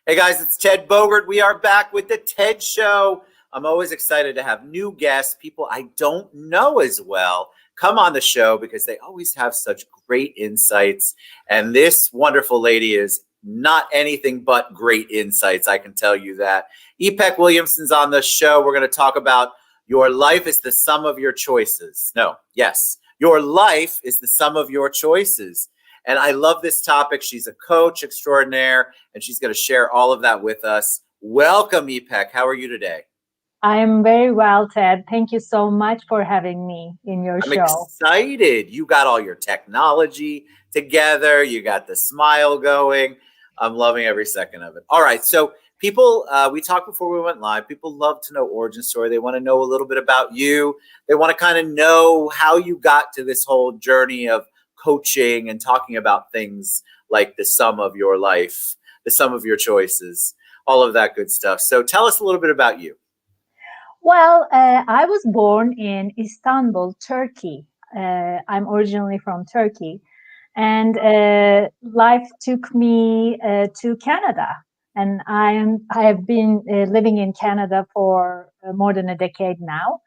Hey guys, it's Ted Bogert. We are back with the Ted Show. I'm always excited to have new guests, people I don't know as well, come on the show because they always have such great insights. And this wonderful lady is not anything but great insights, I can tell you that. Ipek Williamson's on the show. We're going to talk about your life is the sum of your choices. No, yes, your life is the sum of your choices. And I love this topic. She's a coach extraordinaire, and she's going to share all of that with us. Welcome, Ipek. How are you today? I'm very well, Ted. Thank you so much for having me in your I'm show. excited. You got all your technology together. You got the smile going. I'm loving every second of it. All right. So people, we talked before we went live. People love to know origin story. They want to know a little bit about you. They want to kind of know how you got to this whole journey of coaching and talking about things like the sum of your life, the sum of your choices, all of that good stuff. So tell us a little bit about you. Well, I was born in Istanbul, Turkey. I'm originally from Turkey, and life took me to Canada. And I have been living in Canada for more than a decade now.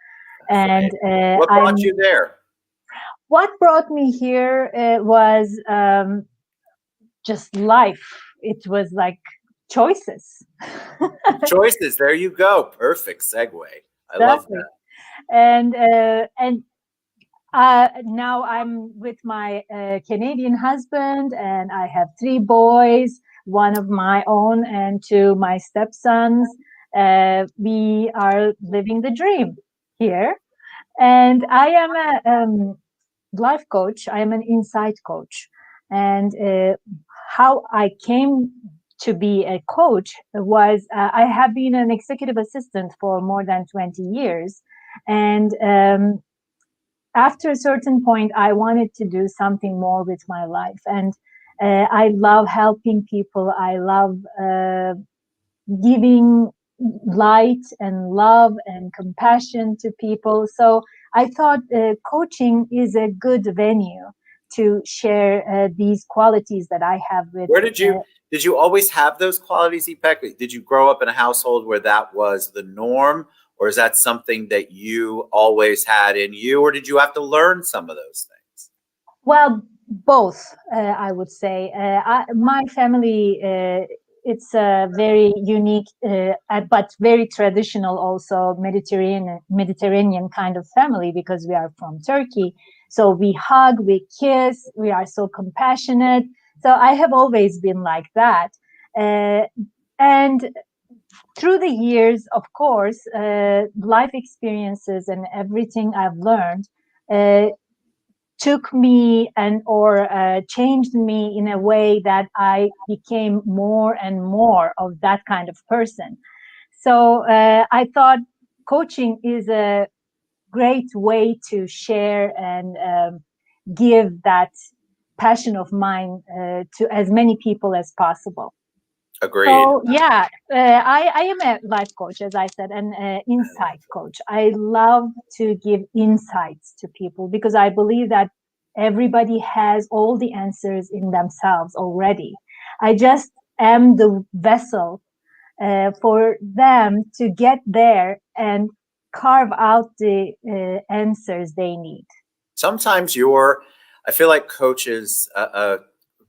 And What brought you there? what brought me here was just life. It was like choices. Choices. There you go. Perfect segue. I love Exactly. that. And now I'm with my Canadian husband, and I have three boys, one of my own and two my stepsons. We are living the dream here, and I am a life coach. I am an insight coach, and how I came to be a coach was I have been an executive assistant for more than 20 years, and after a certain point, I wanted to do something more with my life. And I love helping people. I love giving light and love and compassion to people. So I thought coaching is a good venue to share these qualities that I have with. Where did you always have those qualities, Ipek? Did you grow up in a household where that was the norm, or is that something that you always had in you, or did you have to learn some of those things? Well, both, I would say. My family, it's a very unique, but very traditional, also Mediterranean kind of family because we are from Turkey. So we hug, we kiss, we are so compassionate. So I have always been like that. Uh, and through the years, of course, life experiences and everything I've learned uh, took me and or changed me in a way that I became more and more of that kind of person. So I thought coaching is a great way to share and give that passion of mine to as many people as possible. Agreed. So yeah, I am a life coach, as I said, and insight coach. I love to give insights to people because I believe that everybody has all the answers in themselves already. I just am the vessel for them to get there and carve out the answers they need. Sometimes I feel like coaches, a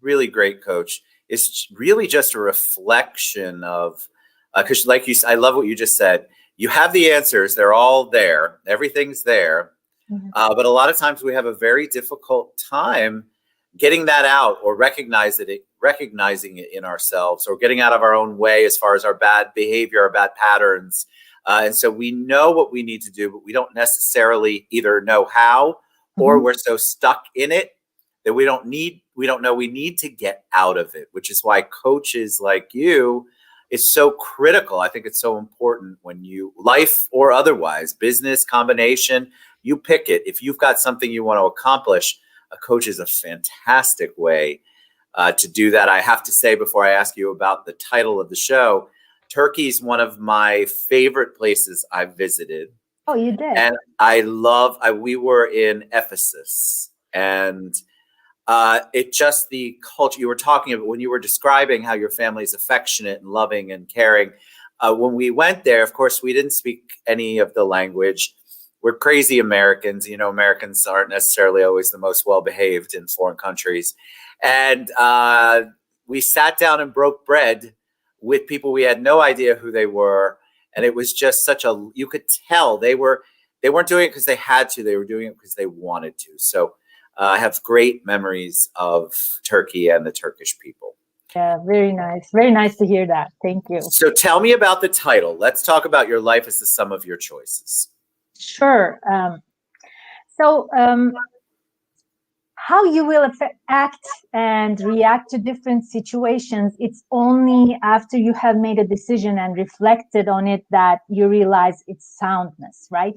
really great coach, is really just a reflection of, because like I love what you just said. You have the answers; they're all there. Everything's there. Mhm. But a lot of times we have a very difficult time getting that out or recognizing it in ourselves or getting out of our own way as far as our bad behavior, our bad patterns. And so we know what we need to do, but we don't necessarily either know how, or Mhm. we're so stuck in it that we don't know we need to get out of it, which is why coaches like you is so critical. I think it's so important when you, life or otherwise, business combination, you pick it. If you've got something you want to accomplish, a coach is a fantastic way to do that. I have to say, before I ask you about the title of the show, Turkey is one of my favorite places I've visited. Oh, you did. And we were in Ephesus, and It just the culture you were talking about when you were describing how your family is affectionate and loving and caring. When we went there, of course, we didn't speak any of the language. We're crazy Americans. You know, Americans aren't necessarily always the most well behaved in foreign countries. And we sat down and broke bread with people we had no idea who they were. And it was just you could tell they weren't doing it because they had to, they were doing it because they wanted to. So I have great memories of Turkey and the Turkish people. Yeah, very nice. Very nice to hear that. Thank you. So tell me about the title. Let's talk about your life as the sum of your choices. Sure. How you will act and react to different situations, it's only after you have made a decision and reflected on it that you realize its soundness, right?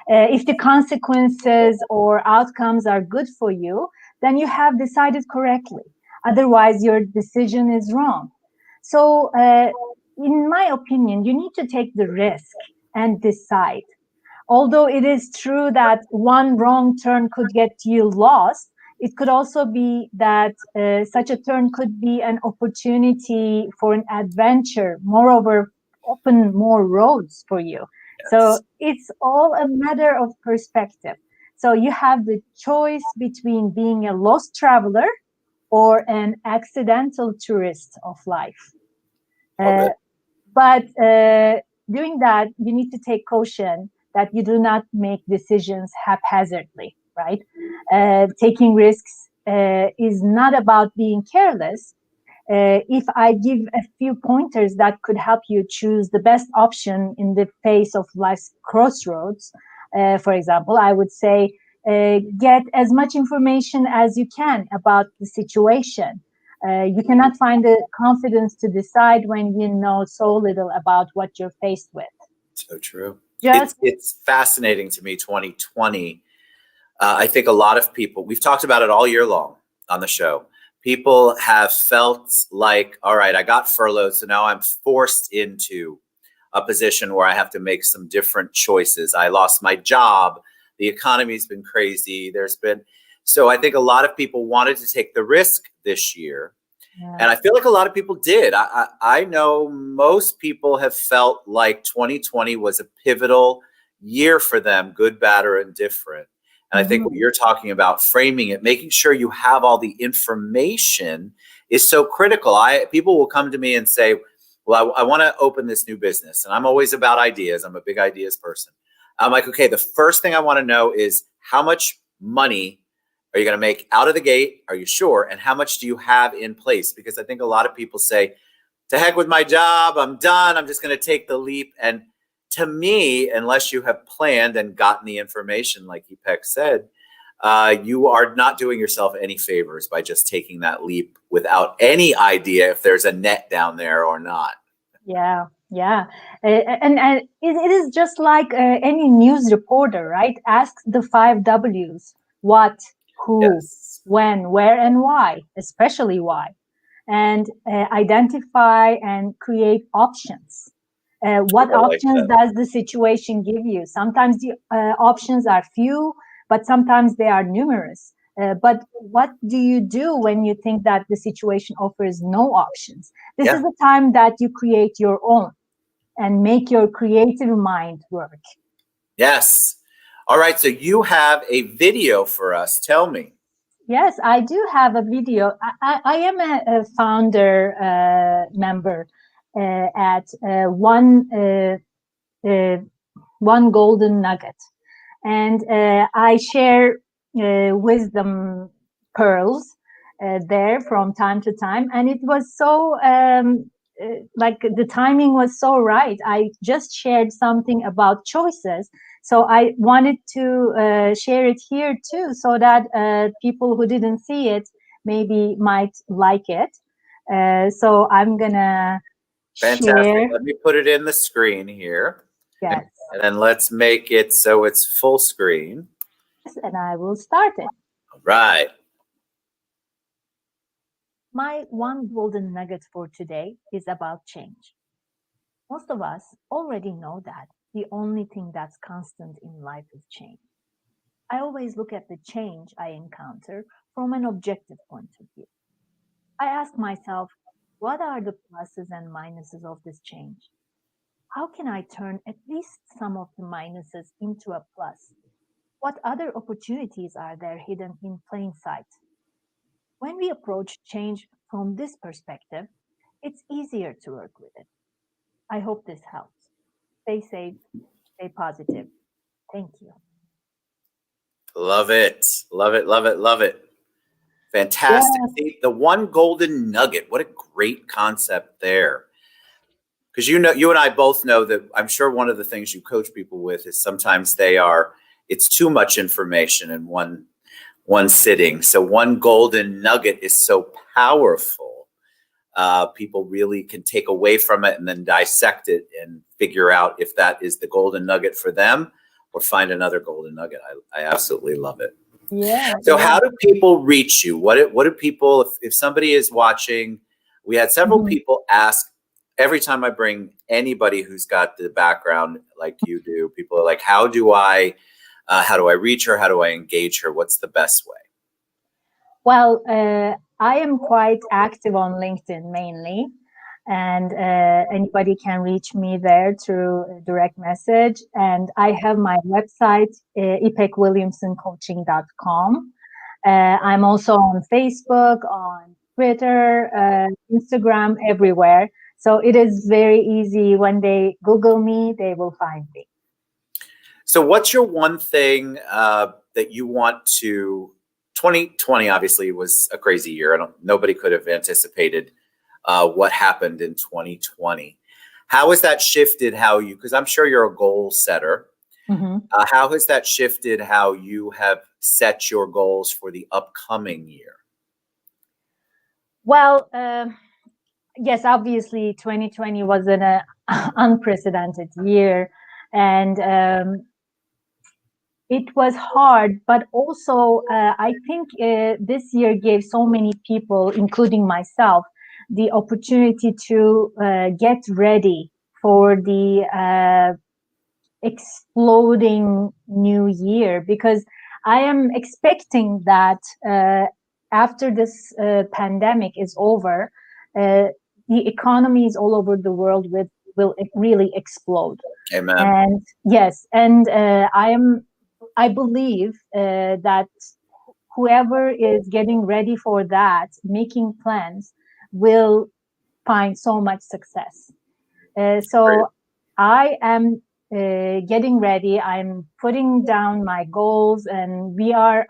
If the consequences or outcomes are good for you, then you have decided correctly. Otherwise, your decision is wrong. So, in my opinion, you need to take the risk and decide. Although it is true that one wrong turn could get you lost, it could also be that such a turn could be an opportunity for an adventure, moreover, open more roads for you. Yes. So it's all a matter of perspective. So you have the choice between being a lost traveler or an accidental tourist of life. But doing that, you need to take caution that you do not make decisions haphazardly, right? Taking risks is not about being careless. If I give a few pointers that could help you choose the best option in the face of life's crossroads, for example, I would say get as much information as you can about the situation. You cannot find the confidence to decide when you know so little about what you're faced with. So true. It's fascinating to me, 2020. I think a lot of people, we've talked about it all year long on the show. People have felt like, all right, I got furloughed, so now I'm forced into a position where I have to make some different choices. I lost my job. The economy's been crazy. So I think a lot of people wanted to take the risk this year. Yeah. And I feel like a lot of people did. I know most people have felt like 2020 was a pivotal year for them, good, bad, or indifferent. And I think what you're talking about, framing it, making sure you have all the information is so critical. People will come to me and say, well, I want to open this new business. And I'm always about ideas. I'm a big ideas person. I'm like, okay, the first thing I want to know is how much money are you going to make out of the gate? Are you sure? And how much do you have in place? Because I think a lot of people say, to heck with my job, I'm done. I'm just going to take the leap. And to me, unless you have planned and gotten the information, like Ipek said, you are not doing yourself any favors by just taking that leap without any idea if there's a net down there or not. Yeah. Yeah. And it is just like any news reporter, right? Ask the 5 W's. What, who, yes, when, where, and why, especially why. And identify and create options. What options does the situation give you? Sometimes the options are few, but sometimes they are numerous. But what do you do when you think that the situation offers no options? This is the time that you create your own and make your creative mind work. Yes. All right. So you have a video for us. Tell me. Yes, I do have a video. I am a founder member at one golden nugget, and I share wisdom pearls there from time to time, and it was so like the timing was so right. I just shared something about choices, so I wanted to share it here too, so that people who didn't see it maybe might like it. So I'm gonna share. Let me put it in the screen here. Yes. And then let's make it so it's full screen. Yes, and I will start it. All right. My one golden nugget for today is about change. Most of us already know that the only thing that's constant in life is change. I always look at the change I encounter from an objective point of view. I ask myself, what are the pluses and minuses of this change? How can I turn at least some of the minuses into a plus? What other opportunities are there hidden in plain sight? When we approach change from this perspective, it's easier to work with it. I hope this helps. Stay safe, stay positive. Thank you. Love it. Love it. Love it. Love it. Fantastic. Yes. See, the one golden nugget. What a great concept there. Because you and I both know that I'm sure one of the things you coach people with is sometimes it's too much information in one sitting. So one golden nugget is so powerful. People really can take away from it and then dissect it and figure out if that is the golden nugget for them or find another golden nugget. I absolutely love it. Yeah. So how do people reach you? What do people, if somebody is watching, we had several people ask, every time I bring anybody who's got the background like you do, people are like, how do I reach her? How do I engage her? What's the best way? Well, I am quite active on LinkedIn mainly, and anybody can reach me there through a direct message. And I have my website, ipekwilliamsoncoaching.com. I'm also on Facebook, on Twitter, Instagram, everywhere. So it is very easy. When they Google me, they will find me. So what's your one thing that you want to, 2020 obviously was a crazy year. Nobody could have anticipated what happened in 2020. How has that shifted because I'm sure you're a goal setter. How has that shifted how you have set your goals for the upcoming year? Well, yes, obviously 2020 was an unprecedented year, and it was hard, but also I think this year gave so many people, including myself, the opportunity to get ready for the exploding new year, because I am expecting that after this pandemic is over, the economies all over the world will really explode. Amen. And yes, and I believe that whoever is getting ready for that, making plans, will find so much success. So Great. I am getting ready. I'm putting down my goals, and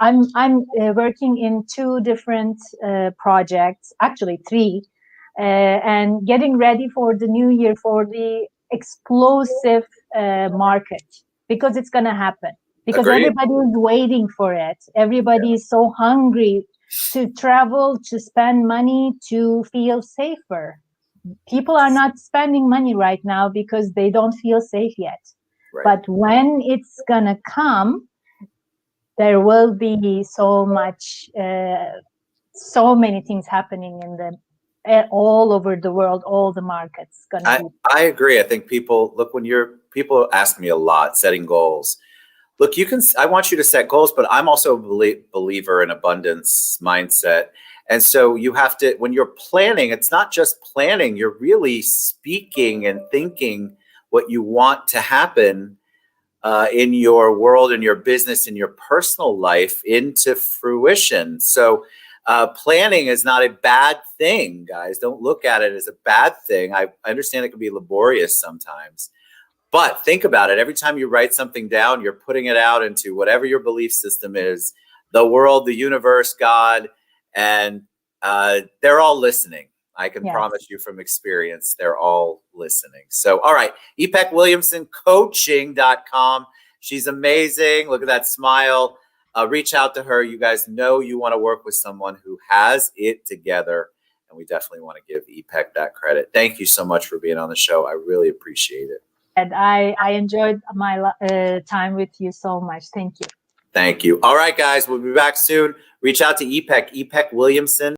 I'm working in 2 different projects, actually 3, and getting ready for the new year, for the explosive market, because it's going to happen. Because Agreed. everybody is waiting for it. Everybody is so hungry to travel, to spend money, to feel safer. People are not spending money right now because they don't feel safe yet. Right. But when it's gonna come, there will be so many things happening in all over the world, all the markets. I agree. I think people ask me a lot, setting goals. Look, I want you to set goals, but I'm also a believer in abundance mindset. And so you have to, when you're planning, it's not just planning, you're really speaking and thinking what you want to happen in your world, in your business, in your personal life into fruition. So planning is not a bad thing, guys. Don't look at it as a bad thing. I understand it can be laborious sometimes. But think about it. Every time you write something down, you're putting it out into whatever your belief system is, the world, the universe, God, and they're all listening. I can promise you from experience, they're all listening. So, all right, Ipek Williamson, coaching.com. She's amazing. Look at that smile. Reach out to her. You guys know you want to work with someone who has it together. And we definitely want to give Ipek that credit. Thank you so much for being on the show. I really appreciate it. And I enjoyed my time with you so much. Thank you. Thank you. All right, guys, we'll be back soon. Reach out to Ipek Williamson.